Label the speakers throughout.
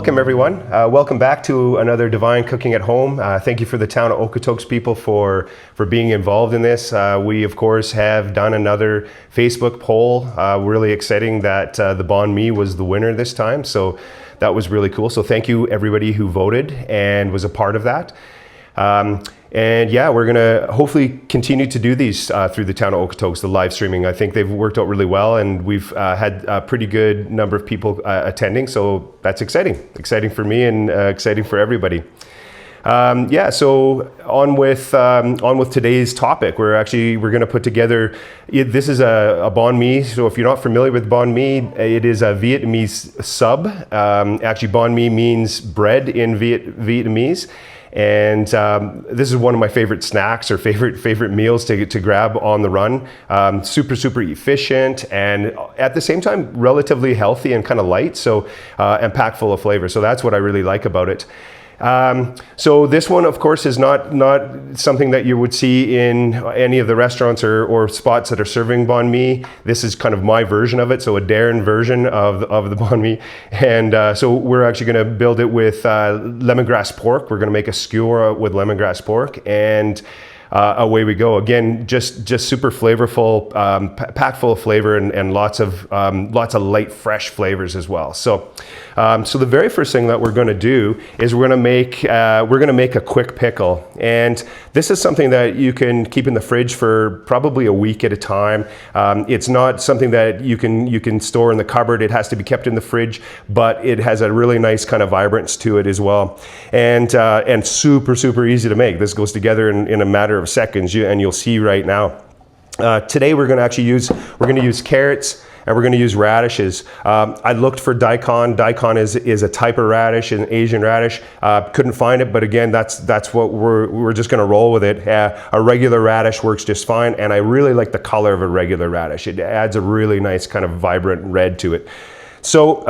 Speaker 1: welcome everyone. Welcome back to another Divine Cooking at Home. Thank you for the town of Okotoks people for being involved in this. We of course have done another Facebook poll. Really exciting that the banh mi was the winner this time. So that was really cool. So thank you everybody who voted and was a part of that. And yeah, we're gonna hopefully continue to do these through the town of Okotoks, the live streaming. I think they've worked out really well, and we've had a pretty good number of people attending, so that's exciting. Exciting for me and exciting for everybody. Yeah, so on with today's topic. We're gonna put together, this is a banh mi. So if you're not familiar with banh mi, it is a Vietnamese sub. Actually, banh mi means bread in Vietnamese. And this is one of my favorite snacks or favorite meals to grab on the run. Super efficient, and at the same time relatively healthy and kind of light. So and packed full of flavor. So that's what I really like about it. So this one, of course, is not something that you would see in any of the restaurants or spots that are serving banh mi. This is kind of my version of it, so a Darren version of the banh mi. And so we're actually going to build it with lemongrass pork. We're going to make a skewer with lemongrass pork, and away we go. Again, just super flavorful, packed full of flavor, and lots of light, fresh flavors as well. So the very first thing that we're going to do is we're going to make a quick pickle, and this is something that you can keep in the fridge for probably a week at a time. It's not something that you can store in the cupboard. It has to be kept in the fridge, but it has a really nice kind of vibrance to it as well, and super easy to make. This goes together in a matter of seconds, and you'll see right now. Today we're going to use carrots, and we're going to use radishes. I looked for daikon. Daikon is a type of radish, an Asian radish. Couldn't find it, but again, that's what we're just going to roll with it. A regular radish works just fine, and I really like the color of a regular radish. It adds a really nice kind of vibrant red to it. So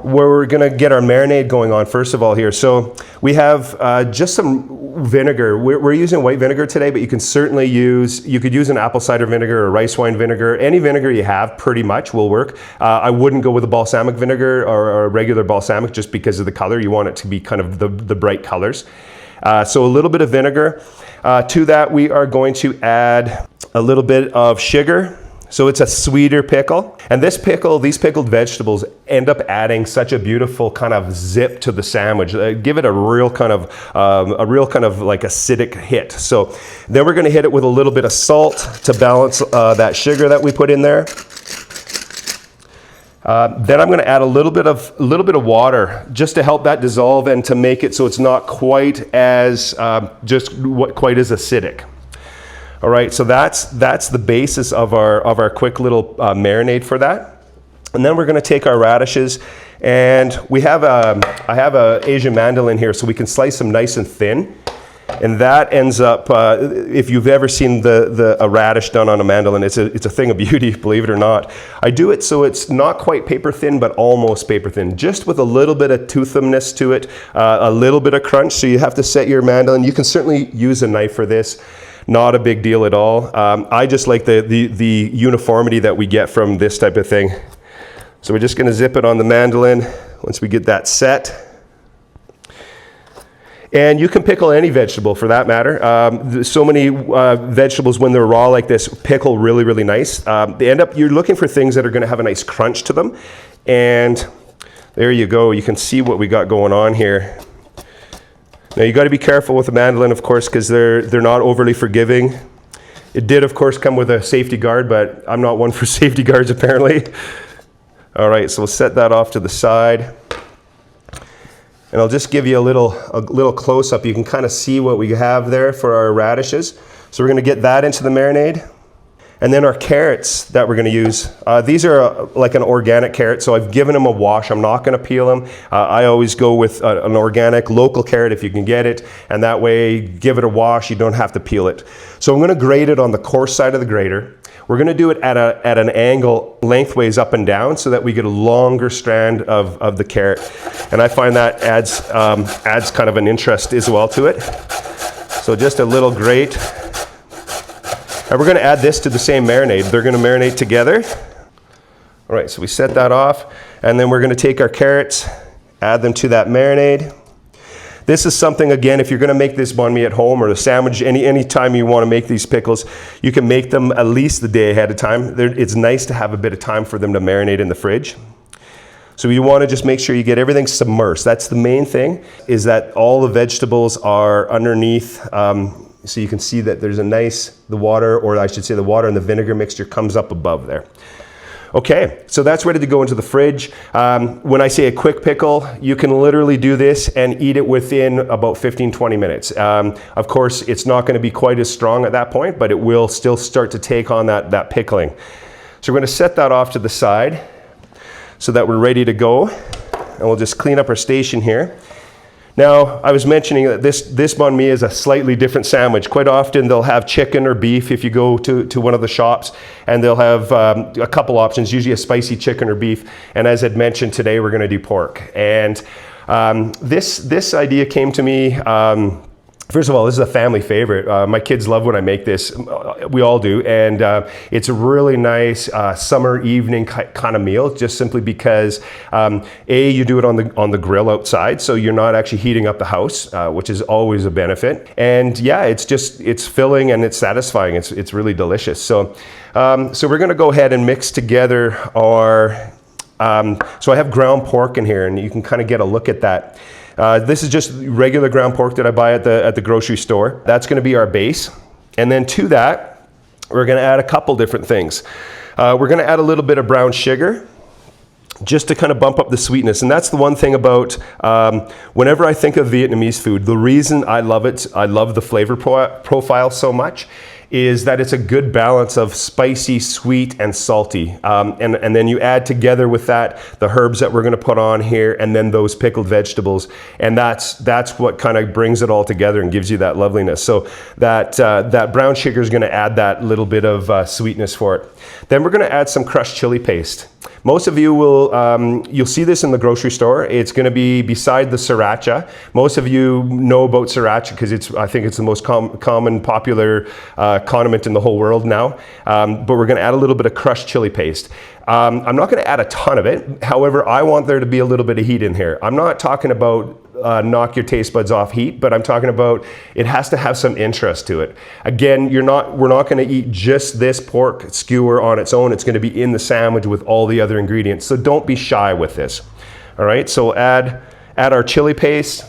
Speaker 1: we're going to get our marinade going on first of all here. So we have just some vinegar. We're using white vinegar today, but you can certainly use an apple cider vinegar or rice wine vinegar. Any vinegar you have pretty much will work. I wouldn't go with a balsamic vinegar or a regular balsamic just because of the color. You want it to be kind of the bright colors. So a little bit of vinegar. To that we are going to add a little bit of sugar. So it's a sweeter pickle, and these pickled vegetables end up adding such a beautiful kind of zip to the sandwich. Give it a real kind of like acidic hit. So then we're going to hit it with a little bit of salt to balance that sugar that we put in there. Then I'm going to add a little bit of water just to help that dissolve and to make it so it's not quite as quite as acidic. All right, so that's the basis of our quick little marinade for that. And then we're going to take our radishes, and I have a Asian mandolin here, so we can slice them nice and thin. And that ends up, if you've ever seen a radish done on a mandolin, it's a thing of beauty, believe it or not. I do it so it's not quite paper thin, but almost paper thin, just with a little bit of toothiness to it, a little bit of crunch. So you have to set your mandolin. You can certainly use a knife for this. Not a big deal at all. I just like the uniformity that we get from this type of thing. So we're just going to zip it on the mandolin once we get that set. And you can pickle any vegetable for that matter. So many vegetables, when they're raw like this, pickle really nice. You're looking for things that are going to have a nice crunch to them. And there you go. You can see what we got going on here. Now you got to be careful with the mandolin, of course, because they're not overly forgiving. It did, of course, come with a safety guard, but I'm not one for safety guards apparently. All right, so we'll set that off to the side, and I'll just give you a little close-up. You can kind of see what we have there for our radishes. So we're going to get that into the marinade. And then our carrots that we're going to use, these are like an organic carrot, so I've given them a wash. I'm not going to peel them. I always go with an organic local carrot if you can get it, and that way give it a wash. You don't have to peel it. So I'm going to grate it on the coarse side of the grater. We're going to do it at an angle lengthways up and down so that we get a longer strand of the carrot, and I find that adds kind of an interest as well to it. So just a little grate. And we're going to add this to the same marinade. They're going to marinate together. All right, so we set that off, and then we're going to take our carrots Add them to that marinade. This is something, again, if you're gonna make this banh mi at home or a sandwich, any time you wanna make these pickles, you can make them at least the day ahead of time. It's nice to have a bit of time for them to marinate in the fridge. So you wanna just make sure you get everything submersed. That's the main thing, is that all the vegetables are underneath. So you can see that there's the water, or I should say the water and the vinegar mixture comes up above there. Okay, so that's ready to go into the fridge. When I say a quick pickle, you can literally do this and eat it within about 15-20 minutes. Of course, it's not going to be quite as strong at that point, but it will still start to take on that pickling. So we're going to set that off to the side so that we're ready to go. And we'll just clean up our station here. Now, I was mentioning that this banh mi is a slightly different sandwich. Quite often they'll have chicken or beef if you go to one of the shops, and they'll have a couple options, usually a spicy chicken or beef. And as I'd mentioned, today we're gonna do pork. And this idea came to me, first of all, this is a family favorite. My kids love when I make this. We all do. And it's a really nice summer evening kind of meal, just simply because you do it on the grill outside, so you're not actually heating up the house, which is always a benefit. And yeah, it's filling and it's satisfying. It's really delicious. So we're gonna go ahead and mix together our, so I have ground pork in here, and you can kind of get a look at that. This is just regular ground pork that I buy at the grocery store. That's going to be our base. And then to that, we're going to add a couple different things. We're going to add a little bit of brown sugar, just to kind of bump up the sweetness. And that's the one thing about, whenever I think of Vietnamese food, the reason I love it, I love the flavor profile so much, is that it's a good balance of spicy, sweet, and salty. And then you add together with that the herbs that we're gonna put on here, and then those pickled vegetables. And that's what kind of brings it all together and gives you that loveliness. So that brown sugar is gonna add that little bit of sweetness for it. Then we're gonna add some crushed chili paste. Most of you will, you'll see this in the grocery store. It's gonna be beside the sriracha. Most of you know about sriracha because I think it's the most common, popular condiment in the whole world now. But we're gonna add a little bit of crushed chili paste. I'm not gonna add a ton of it. However, I want there to be a little bit of heat in here. I'm not talking about knock your taste buds off heat, but I'm talking about it has to have some interest to it. Again, we're not gonna eat just this pork skewer on its own. It's gonna be in the sandwich with all the other ingredients. So don't be shy with this. All right, so we'll add our chili paste.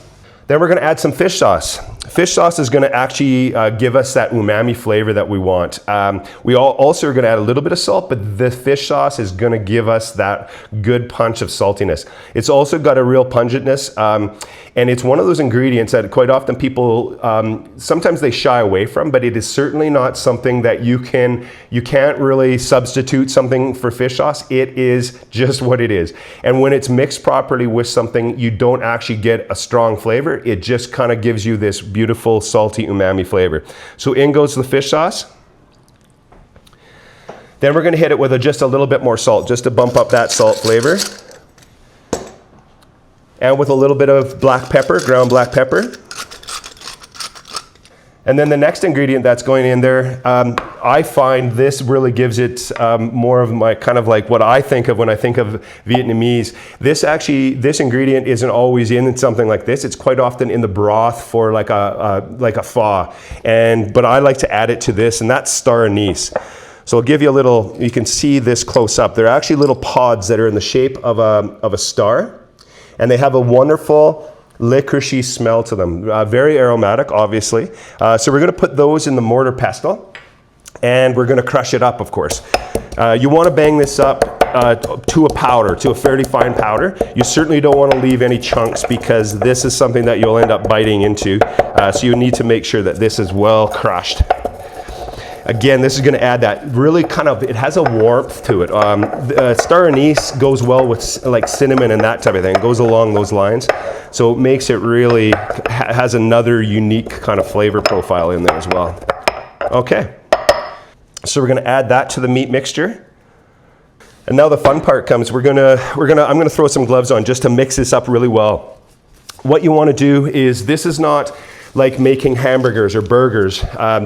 Speaker 1: Then we're gonna add some fish sauce. Fish sauce is gonna actually give us that umami flavor that we want. We also are gonna add a little bit of salt, but the fish sauce is gonna give us that good punch of saltiness. It's also got a real pungentness, and it's one of those ingredients that quite often people, sometimes they shy away from, but it is certainly not something that you can't really substitute something for fish sauce. It is just what it is. And when it's mixed properly with something, you don't actually get a strong flavor. It just kind of gives you this beautiful salty umami flavor. So in goes the fish sauce. Then we're going to hit it with just a little bit more salt, just to bump up that salt flavor. And with a little bit of black pepper, ground black pepper. And then the next ingredient that's going in there, I find this really gives it more of my kind of like what I think of when I think of Vietnamese. This ingredient isn't always in something like this. It's quite often in the broth for like a pho. But I like to add it to this, and that's star anise. So I'll give you a little, you can see this close up. They're actually little pods that are in the shape of a star, and they have a wonderful licoricey smell to them. Very aromatic, obviously. So we're gonna put those in the mortar pestle, and we're gonna crush it up, of course. You wanna bang this up to a powder, to a fairly fine powder. You certainly don't wanna leave any chunks, because this is something that you'll end up biting into. So you need to make sure that this is well crushed. Again, this is going to add that really kind of, it has a warmth to it. Star anise goes well with like cinnamon and that type of thing. It goes along those lines. So it makes it really, has another unique kind of flavor profile in there as well. Okay. So we're going to add that to the meat mixture. And now the fun part comes. I'm going to throw some gloves on just to mix this up really well. What you want to do is, this is not like making hamburgers or burgers.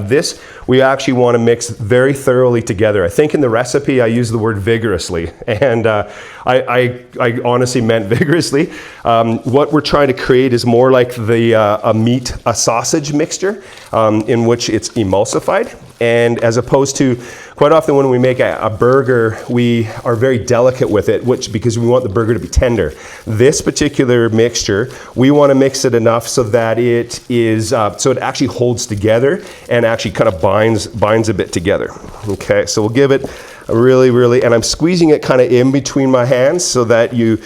Speaker 1: This we actually want to mix very thoroughly together. I think in the recipe I use the word vigorously, and I honestly meant vigorously. What we're trying to create is more like a sausage mixture in which it's emulsified. And as opposed to, quite often when we make a burger, we are very delicate with it, because we want the burger to be tender. This particular mixture, we want to mix it enough so that it is, so it actually holds together and actually kind of binds a bit together. Okay, so we'll give it a really, and I'm squeezing it kind of in between my hands so that you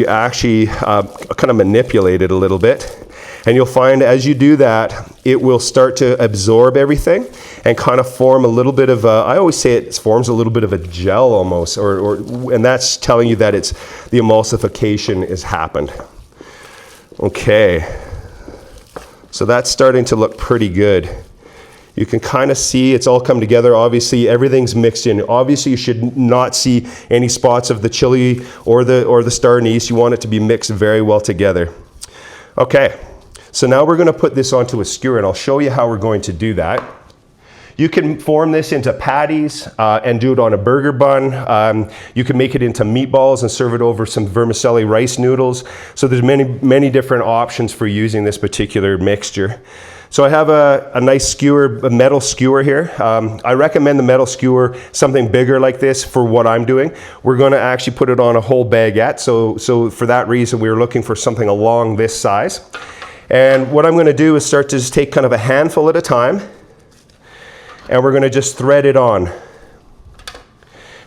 Speaker 1: actually kind of manipulate it a little bit. And you'll find as you do that, it will start to absorb everything and kind of form a little bit of I always say it forms a little bit of a gel almost, and that's telling you that the emulsification has happened. Okay, so that's starting to look pretty good. You can kind of see it's all come together. Obviously, everything's mixed in. Obviously, you should not see any spots of the chili or the star anise. You want it to be mixed very well together. Okay. So now we're going to put this onto a skewer, and I'll show you how we're going to do that. You can form this into patties and do it on a burger bun. You can make it into meatballs and serve it over some vermicelli rice noodles. So there's many different options for using this particular mixture. So I have a nice skewer, a metal skewer here. I recommend the metal skewer, something bigger like this for what I'm doing. We're going to actually put it on a whole baguette. So for that reason, we were looking for something along this size. And what I'm going to do is start to just take kind of a handful at a time, and we're going to just thread it on.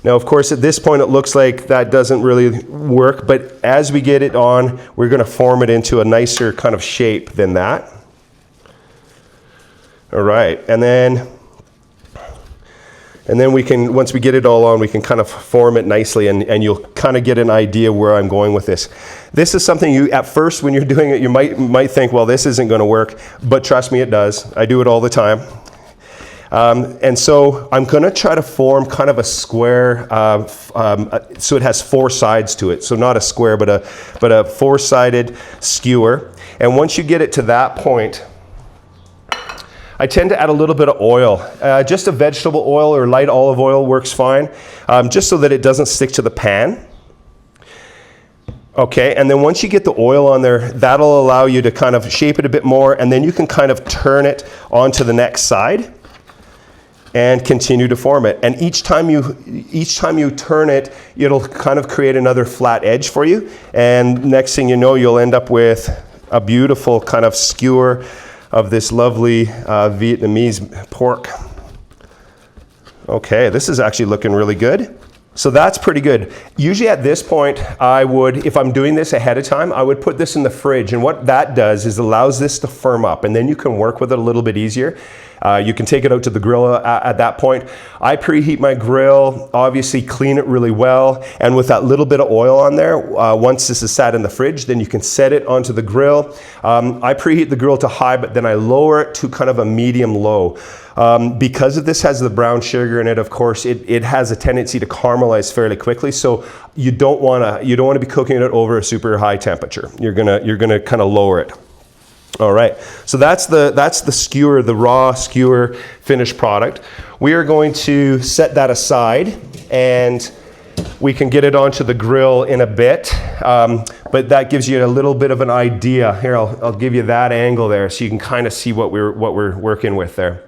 Speaker 1: Now, of course, at this point it looks like that doesn't really work, but as we get it on, we're going to form it into a nicer kind of shape than that. All right, and then we can, once we get it all on, we can kind of form it nicely, and you'll kind of get an idea where I'm going with this. This is something you, at first when you're doing it, you might think, well, this isn't going to work, but trust me, it does. I do it all the time. And so I'm going to try to form kind of a square, so it has four sides to it. So not a square, but a four-sided skewer. And once you get it to that point, I tend to add a little bit of oil. Just a vegetable oil or light olive oil works fine, just so that it doesn't stick to the pan. Okay, and then once you get the oil on there, that'll allow you to kind of shape it a bit more, and then you can kind of turn it onto the next side and continue to form it. And each time you turn it, it'll kind of create another flat edge for you. And next thing you know, you'll end up with a beautiful kind of skewer of this lovely Vietnamese pork. Okay, this is actually looking really good. So that's pretty good. Usually at this point, I would, if I'm doing this ahead of time, I would put this in the fridge. And what that does is allows this to firm up, and then you can work with it a little bit easier. You can take it out to the grill at that point. I preheat my grill, obviously clean it really well, and with that little bit of oil on there, once this is sat in the fridge, then you can set it onto the grill. I preheat the grill to high, but then I lower it to kind of a medium low. Because this has the brown sugar in it, of course, it has a tendency to caramelize fairly quickly. So you don't want to be cooking it over a super high temperature. You're gonna kind of lower it. All right, so that's the skewer, the raw skewer finished product. We are going to set that aside, and we can get it onto the grill in a bit, but that gives you a little bit of an idea. Here, I'll give you that angle there so you can kind of see what we're working with there.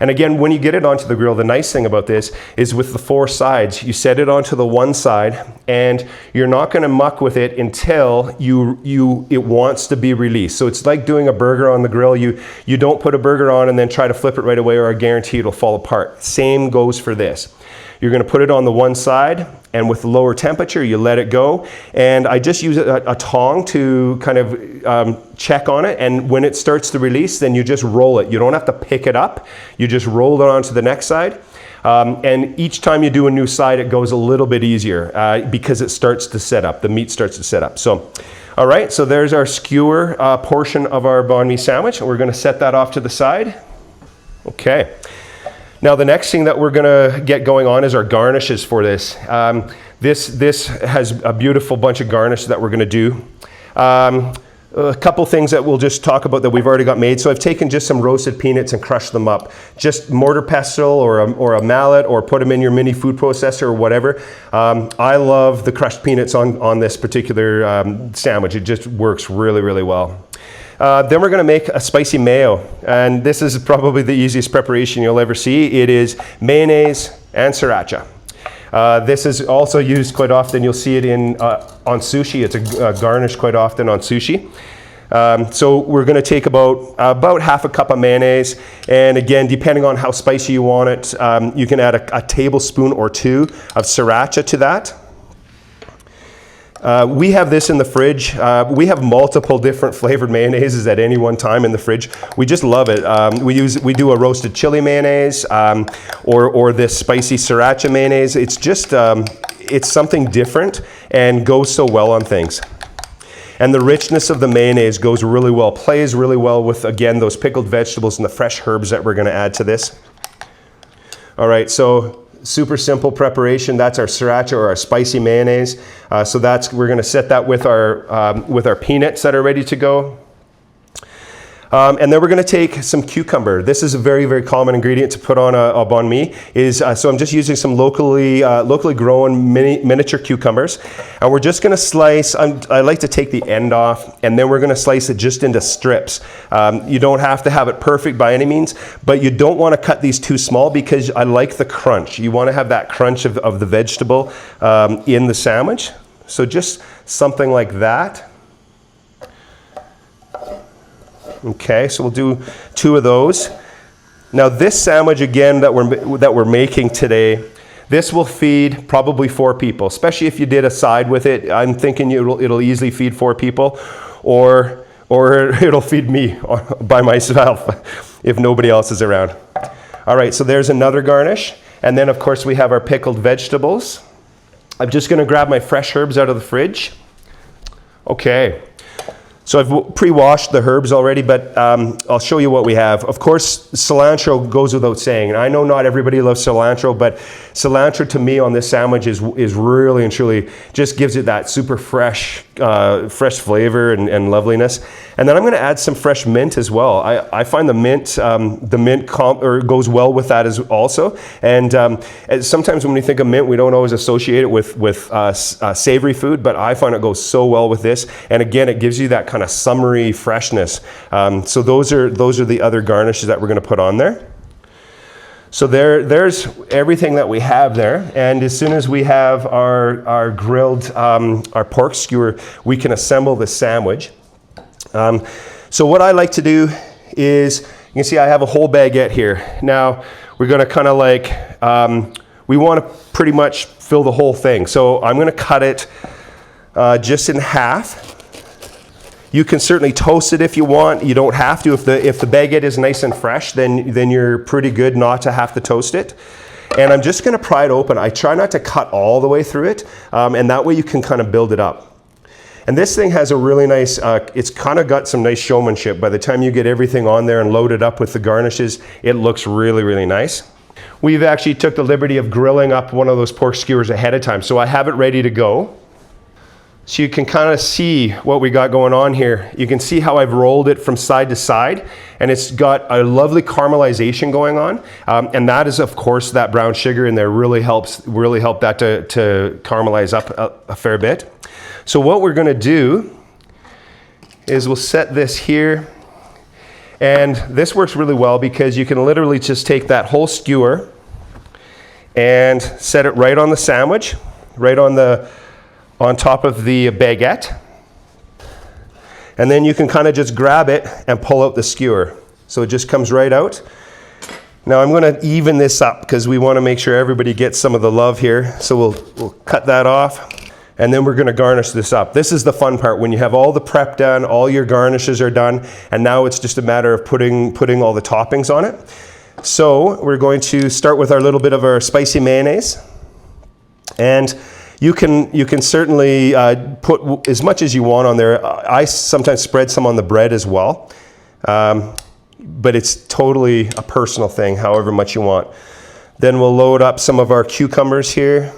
Speaker 1: And again, when you get it onto the grill, the nice thing about this is with the four sides, you set it onto the one side, and you're not going to muck with it until it wants to be released. So it's like doing a burger on the grill. You don't put a burger on and then try to flip it right away, or I guarantee it'll fall apart. Same goes for this. You're going to put it on the one side, and with the lower temperature, you let it go. And I just use a tong to kind of check on it. And when it starts to release, then you just roll it. You don't have to pick it up. You just roll it onto the next side. And each time you do a new side, it goes a little bit easier because it starts to set up. The meat starts to set up. So, all right, so there's our skewer portion of our banh mi sandwich. And we're going to set that off to the side. Okay. Now the next thing that we're going to get going on is our garnishes for this. This has a beautiful bunch of garnish that we're going to do. A couple things that we'll just talk about that we've already got made. So I've taken just some roasted peanuts and crushed them up. Just mortar pestle or a mallet, or put them in your mini food processor or whatever. I love the crushed peanuts on this particular sandwich. It just works really, really well. Then we're going to make a spicy mayo, and this is probably the easiest preparation you'll ever see. It is mayonnaise and sriracha. This is also used quite often. You'll see it on sushi. It's a garnish quite often on sushi. So we're going to take about half a cup of mayonnaise, and again, depending on how spicy you want it, you can add a tablespoon or two of sriracha to that. We have this in the fridge. We have multiple different flavored mayonnaises at any one time in the fridge. We just love it. We do a roasted chili mayonnaise or this spicy sriracha mayonnaise. It's just it's something different and goes so well on things. And the richness of the mayonnaise goes really well, plays really well with, again, those pickled vegetables and the fresh herbs that we're going to add to this. All right, so super simple preparation. That's our sriracha or our spicy mayonnaise. So we're going to set that with our peanuts that are ready to go. And then we're going to take some cucumber. This is a very, very common ingredient to put on a banh mi. So I'm just using some locally grown miniature cucumbers. And we're just going to slice, I like to take the end off, and then we're going to slice it just into strips. You don't have to have it perfect by any means, but you don't want to cut these too small because I like the crunch. You want to have that crunch of the vegetable in the sandwich. So just something like that. Okay, so we'll do 2 of those. Now this sandwich again that we're making today, this will feed probably 4 people, especially if you did a side with it. I'm thinking it'll easily feed 4 people, or it'll feed me by myself if nobody else is around. All right, so there's another garnish, and then of course we have our pickled vegetables. I'm just going to grab my fresh herbs out of the fridge. Okay. So I've pre-washed the herbs already, but I'll show you what we have. Of course, cilantro goes without saying. And I know not everybody loves cilantro, but cilantro to me on this sandwich is really and truly just gives it that super fresh flavor and loveliness. And then I'm going to add some fresh mint as well. I find the mint goes well with that as also. And sometimes when we think of mint, we don't always associate it with savory food, but I find it goes so well with this. And again, it gives you that kind of summery freshness. So those are the other garnishes that we're going to put on there. So there's everything that we have there, and as soon as we have our grilled our pork skewer, we can assemble the sandwich. So what I like to do is, you can see I have a whole baguette here. Now we're going to kind of like we want to pretty much fill the whole thing. So I'm going to cut it just in half. You can certainly toast it if you want. You don't have to. If the baguette is nice and fresh, then you're pretty good not to have to toast it. And I'm just going to pry it open. I try not to cut all the way through it, and that way you can kind of build it up. And this thing has a really nice, it's kind of got some nice showmanship. By the time you get everything on there and load it up with the garnishes, it looks really, really nice. We've actually took the liberty of grilling up one of those pork skewers ahead of time, so I have it ready to go. So you can kind of see what we got going on here. You can see how I've rolled it from side to side, and it's got a lovely caramelization going on. And that is, of course, that brown sugar in there really help that to caramelize up a fair bit. So what we're going to do is we'll set this here. And this works really well because you can literally just take that whole skewer and set it right on the sandwich, right on top of the baguette. And then you can kind of just grab it and pull out the skewer. So it just comes right out. Now I'm going to even this up because we want to make sure everybody gets some of the love here. So we'll cut that off. And then we're going to garnish this up. This is the fun part, when you have all the prep done, all your garnishes are done, and now it's just a matter of putting all the toppings on it. So we're going to start with our little bit of our spicy mayonnaise. And you can certainly put as much as you want on there. I sometimes spread some on the bread as well. But it's totally a personal thing, however much you want. Then we'll load up some of our cucumbers here.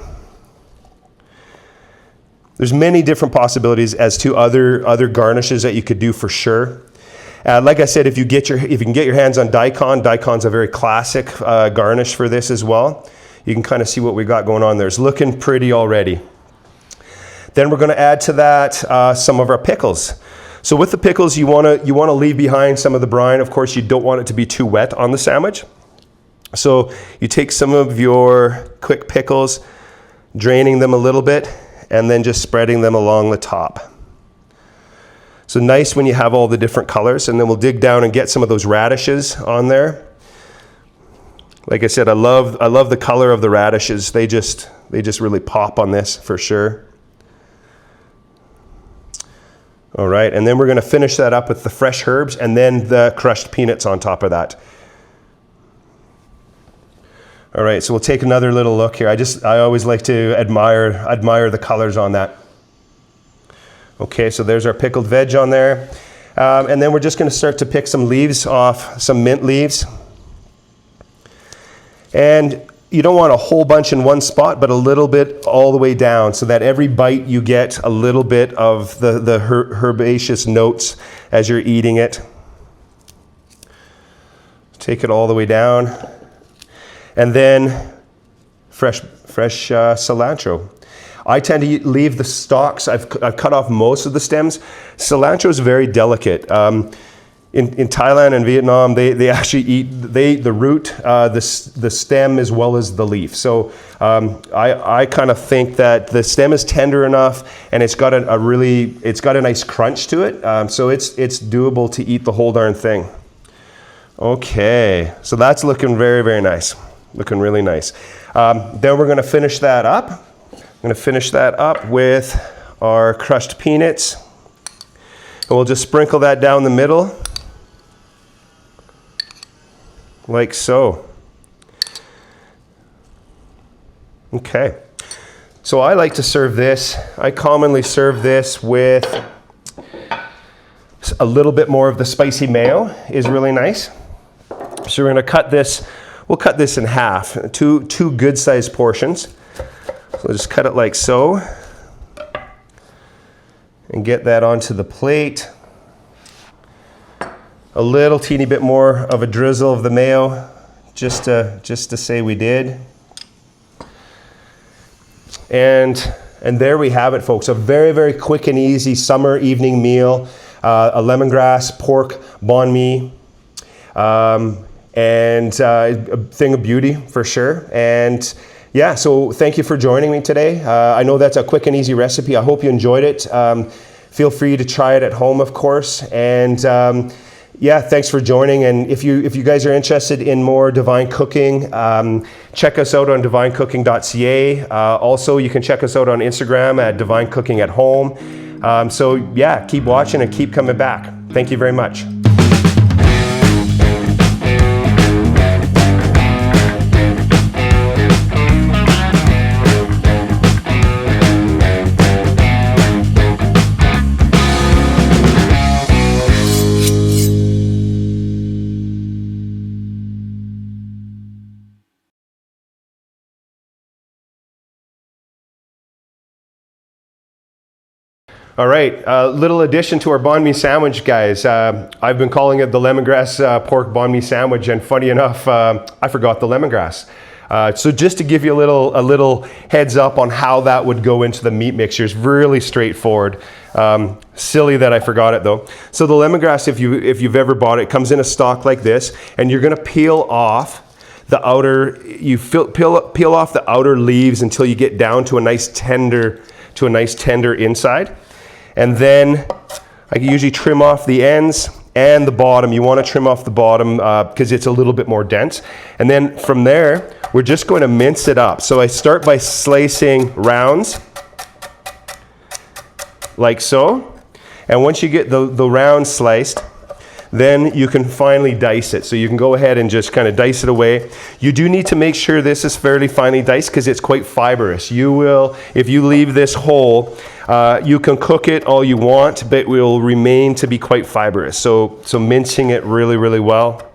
Speaker 1: There's many different possibilities as to other garnishes that you could do for sure. Like I said, if you can get your hands on daikon, daikon's a very classic garnish for this as well. You can kind of see what we got going on there. It's looking pretty already. Then we're going to add to that some of our pickles. So with the pickles, you want to leave behind some of the brine. Of course, you don't want it to be too wet on the sandwich. So you take some of your quick pickles, draining them a little bit, and then just spreading them along the top. So nice when you have all the different colors, and then we'll dig down and get some of those radishes on there. Like I said, I love the color of the radishes. They just really pop on this for sure. All right, and then we're going to finish that up with the fresh herbs and then the crushed peanuts on top of that. All right, so we'll take another little look here. I always like to admire the colors on that. Okay, so there's our pickled veg on there. And then we're just going to start to pick some leaves off, some mint leaves. And you don't want a whole bunch in one spot, but a little bit all the way down so that every bite you get a little bit of the herbaceous notes as you're eating it. Take it all the way down. And then fresh cilantro. I tend to leave the stalks. I've cut off most of the stems. Cilantro is very delicate. In Thailand and Vietnam, they actually eat the root, the stem as well as the leaf. So I kind of think that the stem is tender enough, and it's got a nice crunch to it. So it's doable to eat the whole darn thing. Okay, so that's looking very, very nice. Looking really nice. Then we're going to finish that up. I'm going to finish that up with our crushed peanuts. And we'll just sprinkle that down the middle. Like so. Okay. So I like to serve this. I commonly serve this with a little bit more of the spicy mayo is really nice. So we're going to cut this. We'll cut this in half, two good sized portions. So we'll just cut it like so and get that onto the plate. A little teeny bit more of a drizzle of the mayo, just to say we did. And there we have it, folks. A very, very quick and easy summer evening meal. A lemongrass pork banh mi. And a thing of beauty for sure. And yeah, so thank you for joining me today. I know that's a quick and easy recipe. I hope you enjoyed it. Feel free to try it at home, of course. And yeah, thanks for joining. And if you guys are interested in more divine cooking, check us out on divinecooking.ca. Also, you can check us out on Instagram at Divine Cooking at Home. So yeah, keep watching and keep coming back. Thank you very much. All right, little addition to our banh mi sandwich, guys. I've been calling it the lemongrass pork banh mi sandwich, and funny enough, I forgot the lemongrass. So just to give you a little heads up on how that would go into the meat mixture, is really straightforward. Silly that I forgot it though. So the lemongrass, if you've ever bought it, comes in a stalk like this, and you're gonna peel off the outer. Peel off the outer leaves until you get down to a nice tender inside. And then I usually trim off the ends and the bottom. You want to trim off the bottom because it's a little bit more dense. And then from there, we're just going to mince it up. So I start by slicing rounds, like so. And once you get the rounds sliced, then you can finally dice it. So you can go ahead and just kind of dice it away. You do need to make sure this is fairly finely diced because it's quite fibrous. You will, if you leave this whole, you can cook it all you want, but it will remain to be quite fibrous. So mincing it really, really well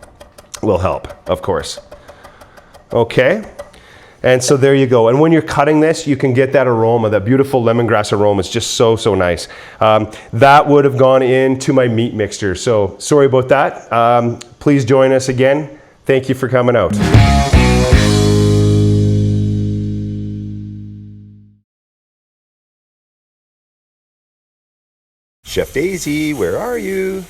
Speaker 1: will help, of course. Okay. And so there you go. And when you're cutting this, you can get that aroma, that beautiful lemongrass aroma. It's just so, so nice. That would have gone into my meat mixture. So sorry about that. Please join us again. Thank you for coming out. Chef Daisy, where are you?